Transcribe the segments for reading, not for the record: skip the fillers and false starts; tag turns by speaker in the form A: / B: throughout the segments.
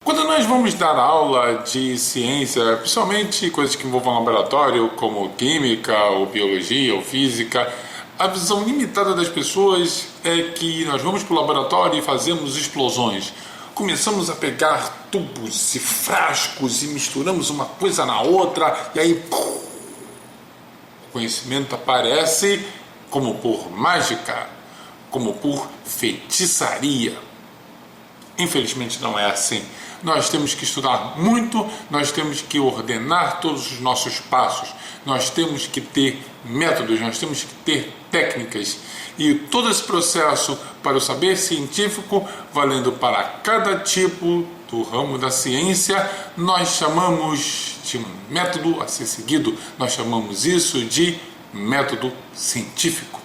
A: Quando nós vamos dar aula de ciência, principalmente coisas que envolvam laboratório, como química, ou biologia, ou física, a visão limitada das pessoas é que nós vamos para o laboratório e fazemos explosões. Começamos a pegar tubos e frascos e misturamos uma coisa na outra e aí o conhecimento aparece como por mágica, como por feitiçaria. Infelizmente não é assim. Nós temos que estudar muito, nós temos que ordenar todos os nossos passos, nós temos que ter métodos, nós temos que ter técnicas. E todo esse processo para o saber científico, valendo para cada tipo do ramo da ciência, nós chamamos de um método a ser seguido, nós chamamos isso de método científico.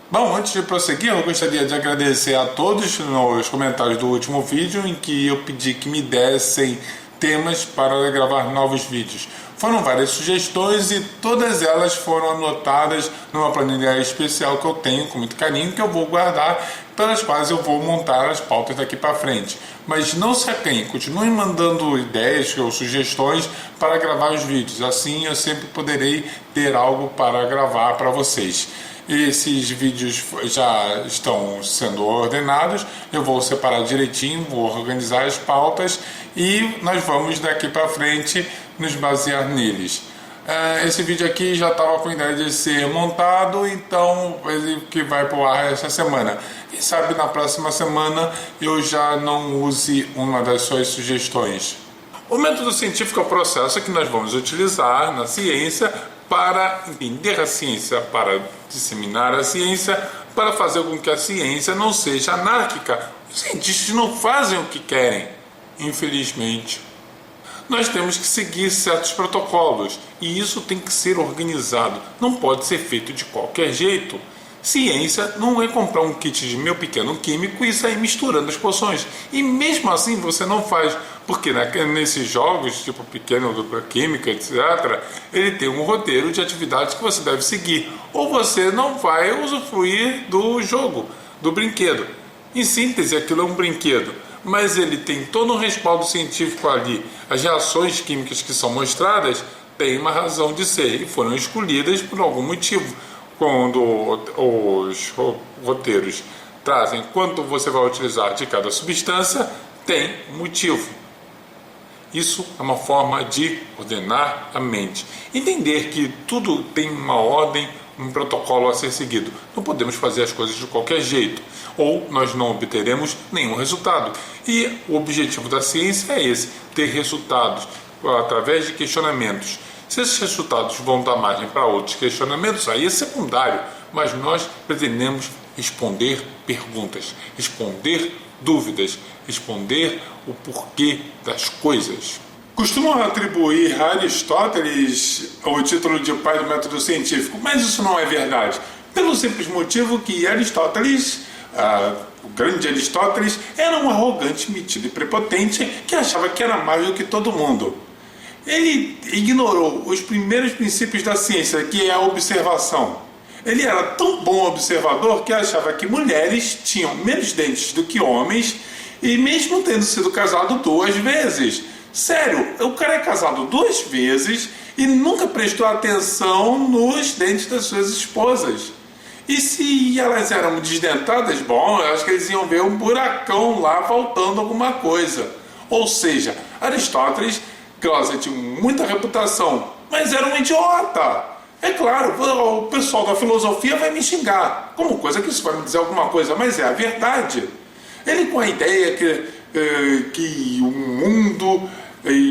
A: Bom, antes de prosseguir, eu gostaria de agradecer a todos nos comentários do último vídeo em que eu pedi que me dessem temas para gravar novos vídeos. Foram várias sugestões e todas elas foram anotadas numa planilha especial que eu tenho com muito carinho, que eu vou guardar, pelas quais eu vou montar as pautas daqui para frente. Mas não se acanhe, continue mandando ideias ou sugestões para gravar os vídeos, assim eu sempre poderei ter algo para gravar para vocês. Esses vídeos já estão sendo ordenados, eu vou separar direitinho, vou organizar as pautas e nós vamos daqui para frente nos basear neles. Esse vídeo aqui já estava com a ideia de ser montado, então ele que vai para o ar essa semana. Quem sabe na próxima semana eu já não use uma das suas sugestões. O método científico é o processo que nós vamos utilizar na ciência para entender a ciência, para disseminar a ciência, para fazer com que a ciência não seja anárquica. Os cientistas não fazem o que querem, infelizmente. Nós temos que seguir certos protocolos e isso tem que ser organizado, não pode ser feito de qualquer jeito. Ciência não é comprar um kit de meu pequeno químico e sair misturando as poções. E mesmo assim você não faz, porque nesses jogos, tipo pequeno da química, etc., ele tem um roteiro de atividades que você deve seguir. Ou você não vai usufruir do jogo, do brinquedo. Em síntese, aquilo é um brinquedo, mas ele tem todo um respaldo científico ali. As reações químicas que são mostradas têm uma razão de ser e foram escolhidas por algum motivo. Quando os roteiros trazem quanto você vai utilizar de cada substância, tem motivo. Isso é uma forma de ordenar a mente. Entender que tudo tem uma ordem, um protocolo a ser seguido. Não podemos fazer as coisas de qualquer jeito, ou nós não obteremos nenhum resultado. E o objetivo da ciência é esse, ter resultados através de questionamentos. Se esses resultados vão dar margem para outros questionamentos, aí é secundário, mas nós pretendemos responder perguntas, responder dúvidas, responder o porquê das coisas. Costumam atribuir a Aristóteles o título de pai do método científico, mas isso não é verdade, pelo simples motivo que Aristóteles, o grande Aristóteles, era um arrogante, metido e prepotente que achava que era mais do que todo mundo. Ele ignorou os primeiros princípios da ciência, que é a observação. Ele era tão bom observador que achava que mulheres tinham menos dentes do que homens, e mesmo tendo sido casado 2 vezes. Sério, o cara é casado 2 vezes e nunca prestou atenção nos dentes das suas esposas. E se elas eram desdentadas, bom, eu acho que eles iam ver um buracão lá faltando alguma coisa. Ou seja, Aristóteles tinha muita reputação, mas era um idiota. É claro, o pessoal da filosofia vai me xingar, como coisa que isso vai me dizer alguma coisa, mas é a verdade. Ele com a ideia que o mundo,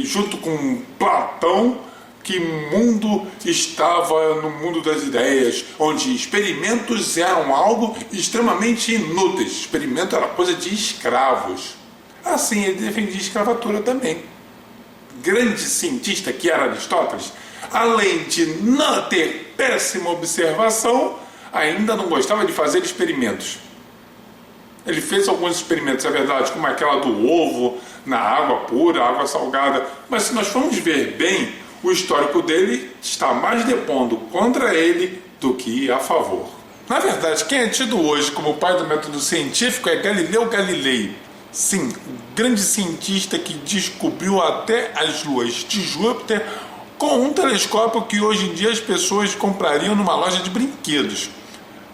A: junto com Platão, que o mundo estava no mundo das ideias, onde experimentos eram algo extremamente inúteis. Experimento era coisa de escravos. Assim, ele defendia a escravatura também. Grande cientista que era Aristóteles, além de não ter péssima observação, ainda não gostava de fazer experimentos. Ele fez alguns experimentos, é verdade, como aquela do ovo na água pura, água salgada, mas se nós formos ver bem, o histórico dele está mais depondo contra ele do que a favor. Na verdade, quem é tido hoje como o pai do método científico é Galileu Galilei. Sim, o grande cientista que descobriu até as luas de Júpiter com um telescópio que hoje em dia as pessoas comprariam numa loja de brinquedos.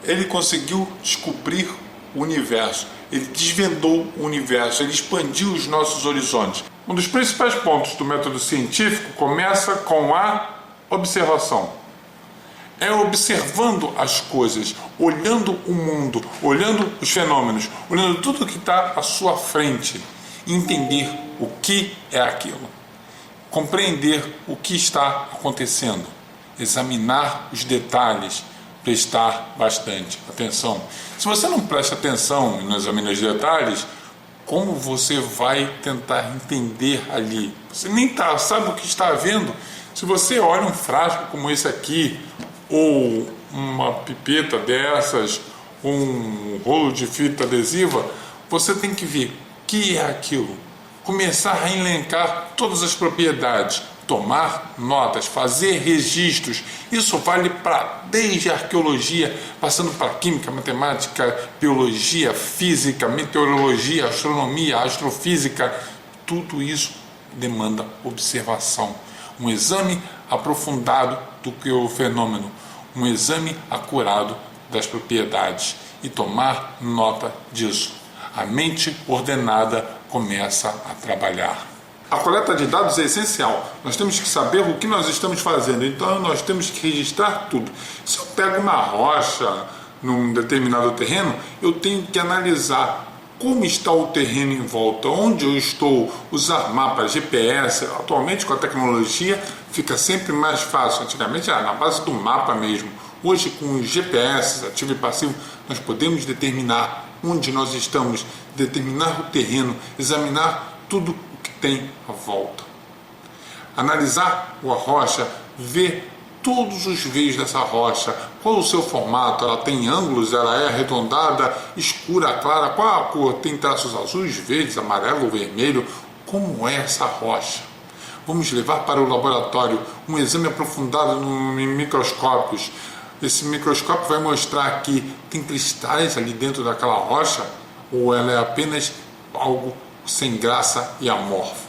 A: Ele conseguiu descobrir o universo, ele desvendou o universo, ele expandiu os nossos horizontes. Um dos principais pontos do método científico começa com a observação. É observando as coisas, olhando o mundo, olhando os fenômenos, olhando tudo que está à sua frente, entender o que é aquilo, compreender o que está acontecendo, examinar os detalhes, prestar bastante atenção. Se você não presta atenção e não examina os detalhes, como você vai tentar entender ali? Você nem sabe o que está vendo. Se você olha um frasco como esse aqui, ou uma pipeta dessas, um rolo de fita adesiva, você tem que ver o que é aquilo, começar a elencar todas as propriedades, tomar notas, fazer registros. Isso vale para desde a arqueologia, passando para química, matemática, biologia, física, meteorologia, astronomia, astrofísica. Tudo isso demanda observação, um exame aprofundado do que o fenômeno, um exame acurado das propriedades e tomar nota disso. A mente ordenada começa a trabalhar. A coleta de dados é essencial. Nós temos que saber o que nós estamos fazendo, então nós temos que registrar tudo. Se eu pego uma rocha num determinado terreno, eu tenho que analisar como está o terreno em volta, onde eu estou, usar mapas, GPS. Atualmente, com a tecnologia, fica sempre mais fácil. Antigamente era na base do mapa mesmo. Hoje, com os GPS, ativo e passivo, nós podemos determinar onde nós estamos, determinar o terreno, examinar tudo o que tem à volta. Analisar a rocha, ver todos os veios dessa rocha, qual o seu formato, ela tem ângulos, ela é arredondada, escura, clara, qual a cor, tem traços azuis, verdes, amarelo, vermelho, como é essa rocha? Vamos levar para o laboratório um exame aprofundado em microscópios. Esse microscópio vai mostrar que tem cristais ali dentro daquela rocha ou ela é apenas algo sem graça e amorfo.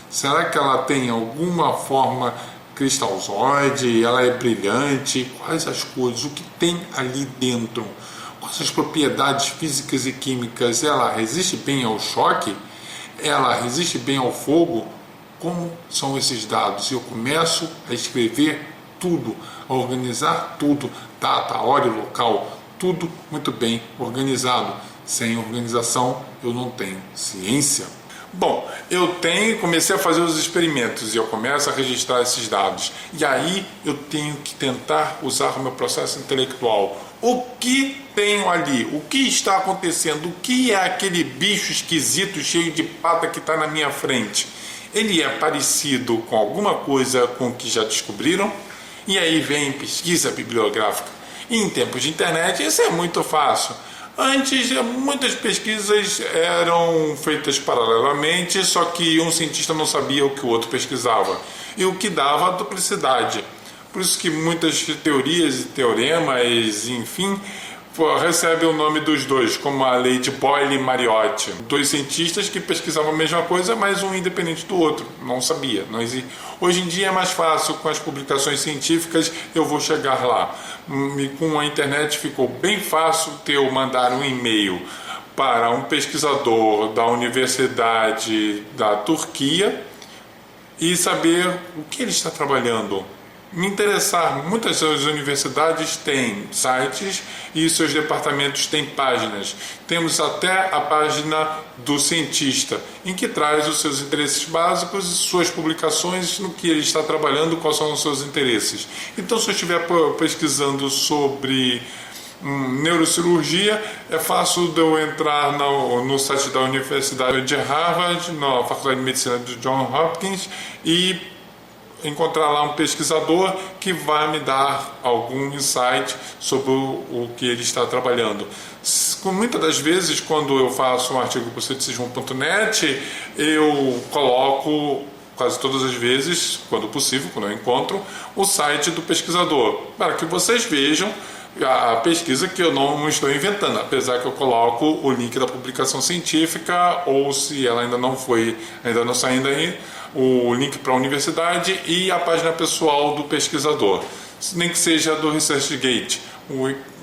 A: Será que ela tem alguma forma cristalzoide, ela é brilhante? Quais as cores, o que tem ali dentro? Quais as propriedades físicas e químicas? Ela resiste bem ao choque? Ela resiste bem ao fogo? Como são esses dados? Eu começo a escrever tudo, a organizar tudo, data, hora e local, tudo muito bem organizado. Sem organização eu não tenho ciência. Bom, comecei a fazer os experimentos e eu começo a registrar esses dados. E aí eu tenho que tentar usar o meu processo intelectual. O que tenho ali? O que está acontecendo? O que é aquele bicho esquisito, cheio de pata que está na minha frente? Ele é parecido com alguma coisa com que já descobriram? E aí vem pesquisa bibliográfica. E em tempos de internet isso é muito fácil. Antes, muitas pesquisas eram feitas paralelamente, só que um cientista não sabia o que o outro pesquisava, e o que dava duplicidade. Por isso que muitas teorias e teoremas, enfim, recebem o nome dos dois, como a lei de Boyle e Mariotti. Dois cientistas que pesquisavam a mesma coisa, mas um independente do outro. Não sabia. Não existe. Hoje em dia é mais fácil, com as publicações científicas eu vou chegar lá. E com a internet ficou bem fácil eu mandar um e-mail para um pesquisador da Universidade da Turquia e saber o que ele está trabalhando. Me interessar, muitas das universidades têm sites e seus departamentos têm páginas. Temos até a página do cientista, em que traz os seus interesses básicos e suas publicações no que ele está trabalhando, quais são os seus interesses. Então, se eu estiver pesquisando sobre neurocirurgia, é fácil de eu entrar no site da Universidade de Harvard, na Faculdade de Medicina de Johns Hopkins, e encontrar lá um pesquisador que vai me dar algum insight sobre o que ele está trabalhando. Muitas das vezes, quando eu faço um artigo para o ceticismo.net, eu coloco, quase todas as vezes, quando possível, quando eu encontro, o site do pesquisador, para que vocês vejam A pesquisa que eu não estou inventando, apesar que eu coloco o link da publicação científica, ou se ela ainda não saindo aí, o link para a universidade e a página pessoal do pesquisador, nem que seja do ResearchGate,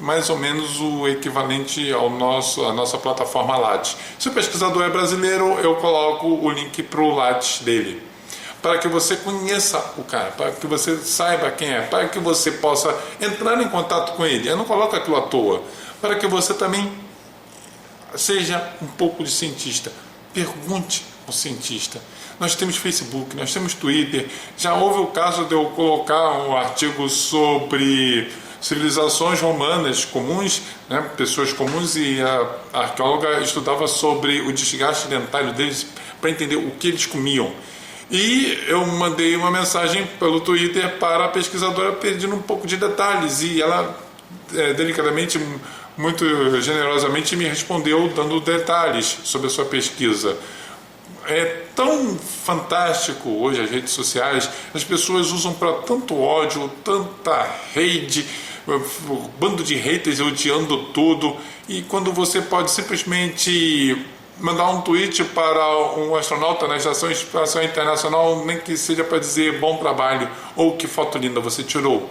A: mais ou menos o equivalente à nossa plataforma Lattes. Se o pesquisador é brasileiro, eu coloco o link para o Lattes dele, para que você conheça o cara, para que você saiba quem é, para que você possa entrar em contato com ele. Eu não coloco aquilo à toa, para que você também seja um pouco de cientista. Pergunte ao cientista. Nós temos Facebook, nós temos Twitter. Já houve o caso de eu colocar um artigo sobre civilizações romanas comuns, né, pessoas comuns, e a arqueóloga estudava sobre o desgaste dentário deles para entender o que eles comiam. E eu mandei uma mensagem pelo Twitter para a pesquisadora pedindo um pouco de detalhes, e ela delicadamente, muito generosamente me respondeu dando detalhes sobre a sua pesquisa. É tão fantástico hoje as redes sociais, as pessoas usam para tanto ódio, tanta hate, um bando de haters odiando tudo, e quando você pode simplesmente mandar um tweet para um astronauta na Estação Espacial Internacional, nem que seja para dizer bom trabalho ou que foto linda você tirou.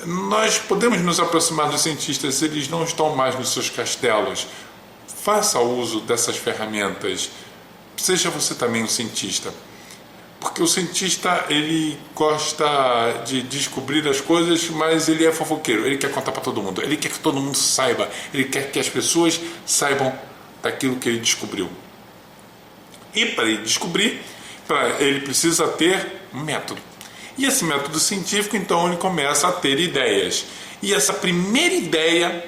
A: Nós podemos nos aproximar dos cientistas, eles não estão mais nos seus castelos. Faça uso dessas ferramentas. Seja você também um cientista. Porque o cientista, ele gosta de descobrir as coisas, mas ele é fofoqueiro. Ele quer contar para todo mundo. Ele quer que todo mundo saiba. Ele quer que as pessoas saibam daquilo que ele descobriu. E para ele descobrir, ele precisa ter um método. E esse método científico, então, ele começa a ter ideias. E essa primeira ideia,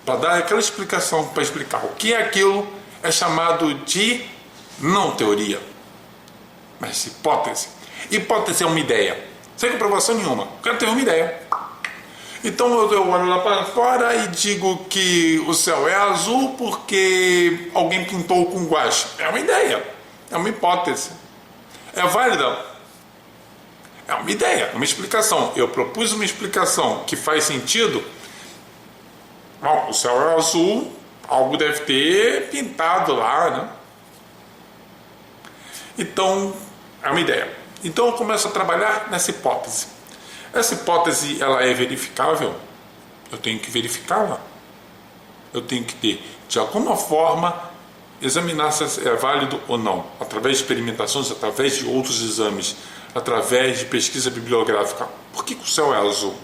A: para dar aquela explicação, para explicar o que é aquilo, é chamado de não teoria, mas hipótese. Hipótese é uma ideia, sem comprovação nenhuma. O cara teve uma ideia. Então eu olho lá para fora e digo que o céu é azul porque alguém pintou com guache. É uma ideia, é uma hipótese. É válida? É uma ideia, uma explicação. Eu propus uma explicação que faz sentido. Bom, o céu é azul, algo deve ter pintado lá, né? Então, é uma ideia. Então eu começo a trabalhar nessa hipótese. Essa hipótese, ela é verificável? Eu tenho que verificá-la. Eu tenho que ter, de alguma forma, examinar se é válido ou não, através de experimentações, através de outros exames, através de pesquisa bibliográfica. Por que o céu é azul?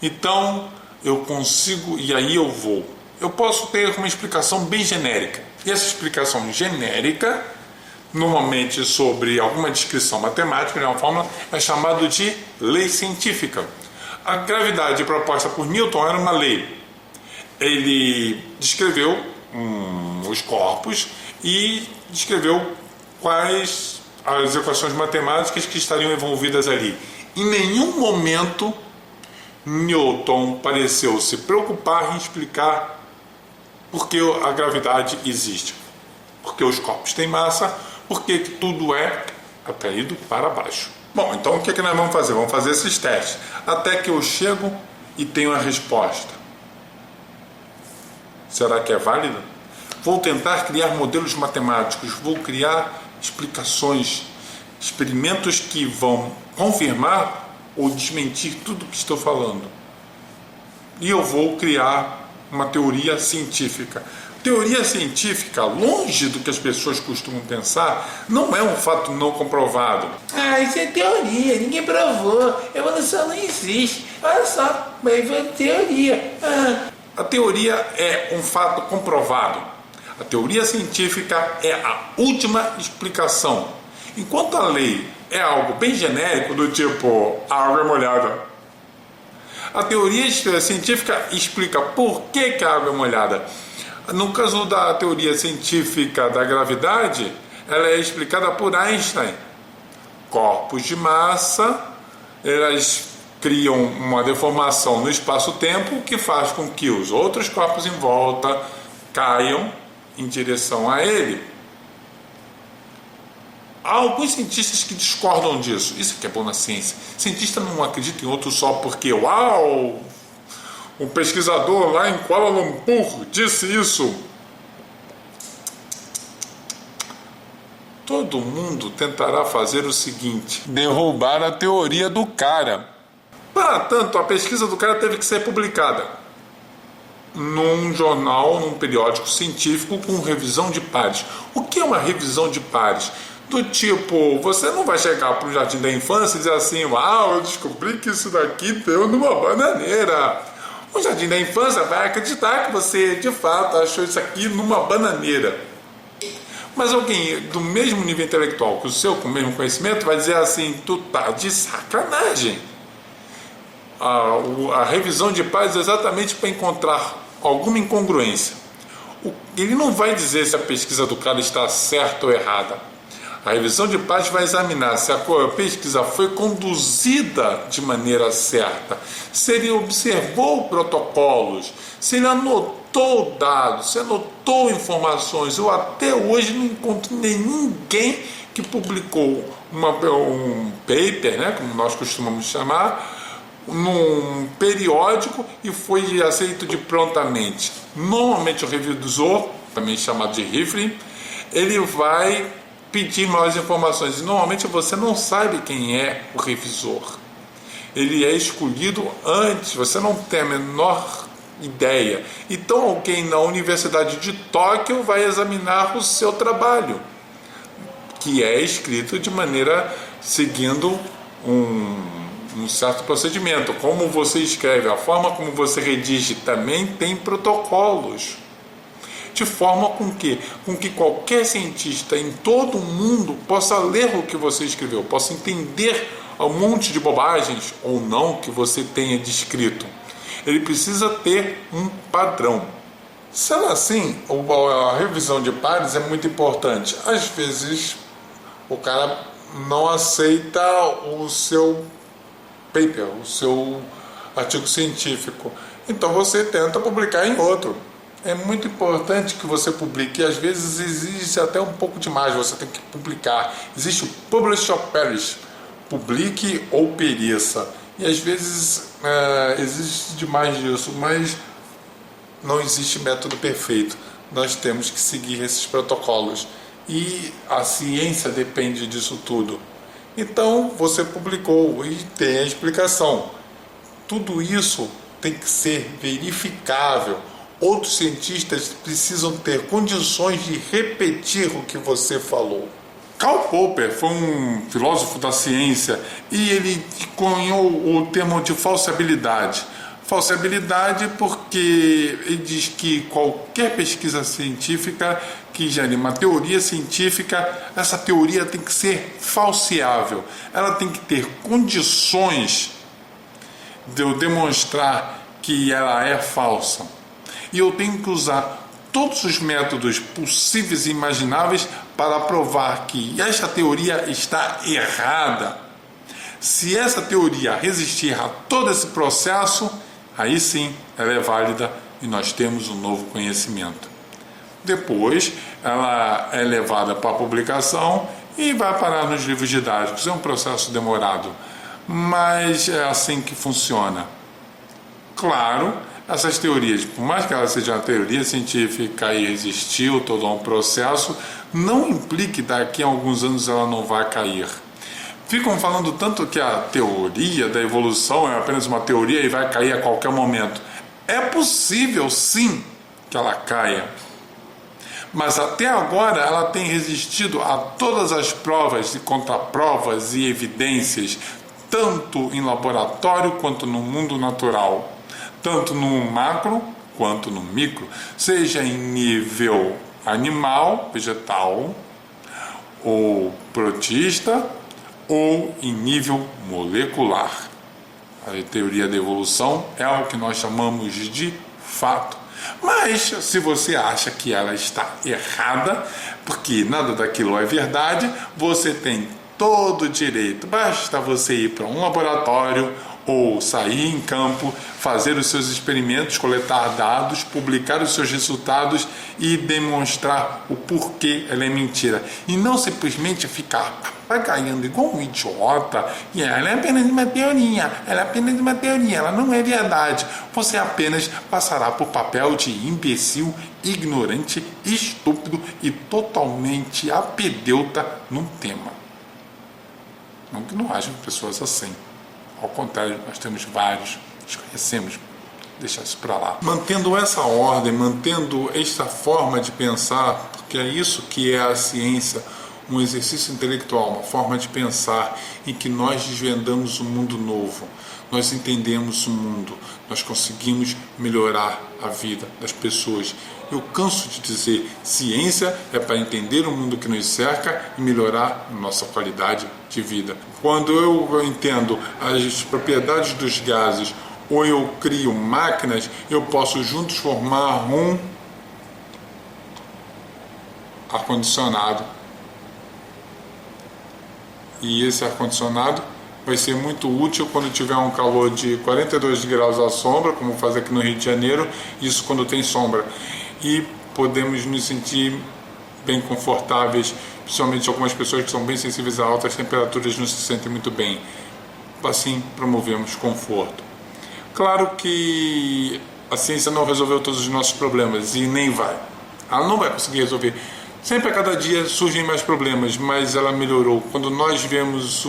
A: Então, eu consigo, e aí eu vou. Eu posso ter uma explicação bem genérica. E essa explicação genérica, normalmente sobre alguma descrição matemática, uma fórmula, é chamado de lei científica. A gravidade proposta por Newton era uma lei. Ele descreveu os corpos e descreveu quais as equações matemáticas que estariam envolvidas ali. Em nenhum momento Newton pareceu se preocupar em explicar por que a gravidade existe, porque os corpos têm massa, porque tudo é atraído para baixo. Bom, então o que nós vamos fazer? Vamos fazer esses testes até que eu chego e tenho a resposta. Será que é válido? Vou tentar criar modelos matemáticos, vou criar explicações, experimentos que vão confirmar ou desmentir tudo o que estou falando. E eu vou criar uma teoria científica. Teoria científica, longe do que as pessoas costumam pensar, não é um fato não comprovado.
B: Ah, isso é teoria, ninguém provou, evolução não existe. Olha só, mas é teoria.
A: A teoria é um fato comprovado. A teoria científica é a última explicação. Enquanto a lei é algo bem genérico, do tipo a água é molhada, a teoria científica explica por que a água é molhada. No caso da teoria científica da gravidade, ela é explicada por Einstein. Corpos de massa, elas criam uma deformação no espaço-tempo que faz com que os outros corpos em volta caiam em direção a ele. Há alguns cientistas que discordam disso. Isso que é bom na ciência. Cientista não acredita em outro só porque, uau, Um pesquisador lá em Kuala Lumpur disse isso. Todo mundo tentará fazer o seguinte: derrubar a teoria do cara. Para tanto, a pesquisa do cara teve que ser publicada num jornal, num periódico científico com revisão de pares. O que é uma revisão de pares? Do tipo, você não vai chegar para o jardim da infância e dizer assim: uau, eu descobri que isso daqui deu numa bananeira. O jardim da infância vai acreditar que você de fato achou isso aqui numa bananeira. Mas alguém do mesmo nível intelectual que o seu, com o mesmo conhecimento, vai dizer assim: tu tá de sacanagem. A revisão de pares é exatamente para encontrar alguma incongruência. Ele não vai dizer se a pesquisa do cara está certa ou errada. A revisão de pares vai examinar se a pesquisa foi conduzida de maneira certa, se ele observou protocolos, se ele anotou dados, se anotou informações. Eu até hoje não encontro ninguém que publicou um paper, né, como nós costumamos chamar, num periódico e foi aceito de prontamente. Normalmente o revisor, também chamado de referee, ele vai pedir mais informações. E normalmente você não sabe quem é o revisor. Ele é escolhido antes, você não tem a menor ideia. Então alguém na Universidade de Tóquio vai examinar o seu trabalho, que é escrito de maneira seguindo um certo procedimento. Como você escreve, a forma como você redige também tem protocolos, de forma com que qualquer cientista em todo o mundo possa ler o que você escreveu, possa entender um monte de bobagens ou não que você tenha descrito. Ele precisa ter um padrão. Sendo assim, a revisão de pares é muito importante. Às vezes o cara não aceita o seu paper, o seu artigo científico, então você tenta publicar em outro. É muito importante que você publique. Às vezes exige até um pouco demais, você tem que publicar. Existe o publish or perish, publique ou pereça, e às vezes existe demais disso, mas não existe método perfeito. Nós temos que seguir esses protocolos e a ciência depende disso tudo. Então você publicou e tem a explicação. Tudo isso tem que ser verificável. Outros cientistas precisam ter condições de repetir o que você falou. Karl Popper foi um filósofo da ciência e ele cunhou o termo de falsibilidade. Falsibilidade porque ele diz que qualquer pesquisa científica que gere uma teoria científica, essa teoria tem que ser falseável. Ela tem que ter condições de eu demonstrar que ela é falsa. E eu tenho que usar todos os métodos possíveis e imagináveis para provar que esta teoria está errada. Se essa teoria resistir a todo esse processo, aí sim ela é válida e nós temos um novo conhecimento. Depois ela é levada para a publicação e vai parar nos livros didáticos. É um processo demorado, mas é assim que funciona. Claro, essas teorias, por mais que ela seja uma teoria científica e existiu todo um processo, não implica que daqui a alguns anos ela não vai cair. Ficam falando tanto que a teoria da evolução é apenas uma teoria e vai cair a qualquer momento. É possível sim que ela caia, mas até agora ela tem resistido a todas as provas e contraprovas e evidências, tanto em laboratório quanto no mundo natural, tanto no macro quanto no micro, seja em nível animal, vegetal ou protista, ou em nível molecular. A teoria da evolução é o que nós chamamos de fato. Mas se você acha que ela está errada, porque nada daquilo é verdade, você tem todo o direito. Basta você ir para um laboratório ou sair em campo, fazer os seus experimentos, coletar dados, publicar os seus resultados e demonstrar o porquê ela é mentira. E não simplesmente ficar papagaiando igual um idiota, e ela é apenas uma teoria, ela não é verdade. Você apenas passará por papel de imbecil, ignorante, estúpido e totalmente apedeuta num tema. Não que não haja pessoas assim. Ao contrário, nós temos vários, nós conhecemos, deixar isso para lá. Mantendo essa ordem, mantendo esta forma de pensar, porque é isso que é a ciência, um exercício intelectual, uma forma de pensar em que nós desvendamos um mundo novo, nós entendemos o mundo, nós conseguimos melhorar a vida das pessoas. Eu canso de dizer, ciência é para entender o mundo que nos cerca e melhorar a nossa qualidade de vida. Quando eu entendo as propriedades dos gases ou eu crio máquinas, eu posso juntos formar um ar-condicionado. E esse ar-condicionado vai ser muito útil quando tiver um calor de 42 graus à sombra, como faz aqui no Rio de Janeiro, isso quando tem sombra. E podemos nos sentir bem confortáveis, principalmente algumas pessoas que são bem sensíveis a altas temperaturas não se sentem muito bem. Assim promovemos conforto. Claro que a ciência não resolveu todos os nossos problemas e nem vai. Ela não vai conseguir resolver. Sempre a cada dia surgem mais problemas, mas ela melhorou. Quando nós vemos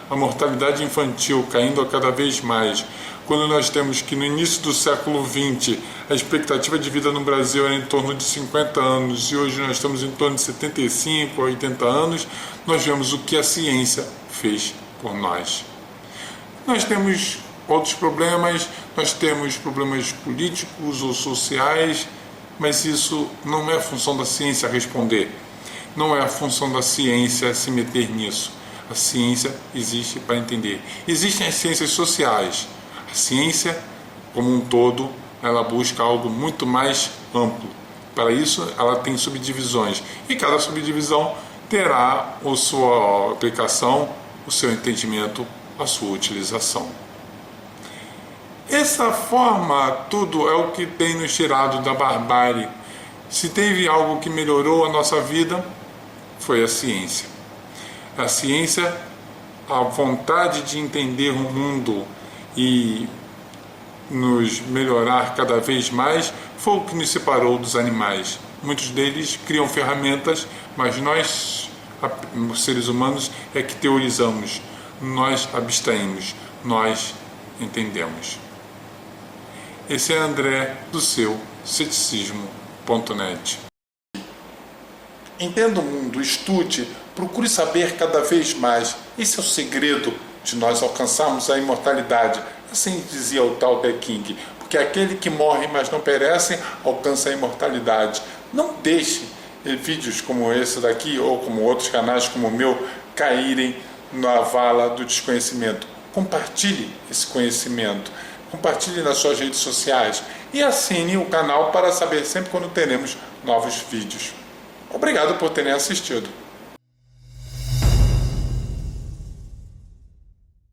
A: a mortalidade infantil caindo a cada vez mais, quando nós temos que no início do século XX a expectativa de vida no Brasil era em torno de 50 anos e hoje nós estamos em torno de 75 a 80 anos, nós vemos o que a ciência fez por nós. Nós temos outros problemas, nós temos problemas políticos ou sociais, mas isso não é a função da ciência responder. Não é a função da ciência se meter nisso. A ciência existe para entender. Existem as ciências sociais. A ciência, como um todo, ela busca algo muito mais amplo. Para isso, ela tem subdivisões. E cada subdivisão terá a sua aplicação, o seu entendimento, a sua utilização. Essa forma, tudo é o que tem nos tirado da barbárie. Se teve algo que melhorou a nossa vida, foi a ciência. A ciência, a vontade de entender o mundo e nos melhorar cada vez mais, foi o que nos separou dos animais. Muitos deles criam ferramentas, mas nós, os seres humanos, é que teorizamos, nós abstraímos, nós entendemos. Esse é André, do seu ceticismo.net. Entenda o mundo, estude, procure saber cada vez mais. Esse é o segredo de nós alcançarmos a imortalidade. Assim dizia o Tao Te Ching, porque aquele que morre, mas não perece, alcança a imortalidade. Não deixe vídeos como esse daqui, ou como outros canais como o meu, caírem na vala do desconhecimento. Compartilhe esse conhecimento. Compartilhe nas suas redes sociais e assine o canal para saber sempre quando teremos novos vídeos. Obrigado por terem assistido.